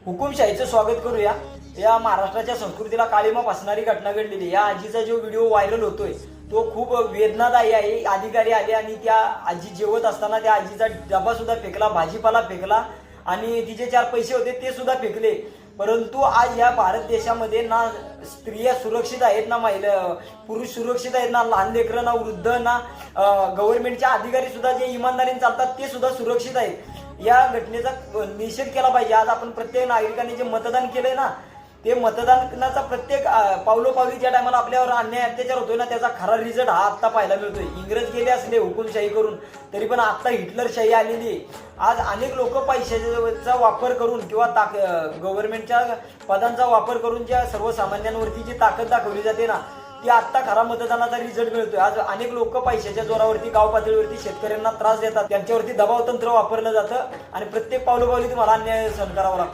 हुकुमशाहीचं स्वागत करूया। या महाराष्ट्राच्या संस्कृतीला काळीमा फासणारी घटना घडलेली। या आजीचा जो व्हिडिओ व्हायरल होतोय तो खूप वेदनादायी आहे। अधिकारी आले आणि त्या आजी जेवत असताना त्या आजीचा डबा सुद्धा फेकला, भाजीपाला फेकला आणि तिचे 4 पैसे होते ते सुद्धा फेकले। परंतु आज या भारत देशामध्ये ना स्त्रिया सुरक्षित आहेत, ना महिला पुरुष सुरक्षित आहेत, ना लहान लेकरं, ना वृद्ध, ना गव्हर्नमेंटचे अधिकारी सुद्धा जे इमानदारीने चालतात ते सुद्धा सुरक्षित आहेत। या घटनेचा निषेध केला पाहिजे। आज आपण प्रत्येक नागरिकांनी जे मतदान केलंय ना, ते मतदानाचा प्रत्येक पावलोपावली ज्या टायमाला आपल्यावर अन्याय अत्याचार होतोय ना, त्याचा खरा रिझल्ट हा आत्ता पाहायला मिळतोय। इंग्रज गेले असले हुकुमशाही करून, तरी पण आता हिटलरशाही आलेली आहे। आज अनेक लोक पैशाचा वापर करून किंवा गव्हर्नमेंटच्या पदांचा वापर करून ज्या सर्वसामान्यांवरती जी ताकद दाखवली जाते ना, ती आत्ता खरा मतदानाचा रिझल्ट मिळतोय। आज अनेक लोक पैशाच्या जोरावरती गाव पातळीवरती शेतकऱ्यांना त्रास देतात, त्यांच्यावरती दबाव तंत्र वापरलं जातं आणि प्रत्येक पावलोपावली तुम्हाला अन्याय सहन करावा लागतो।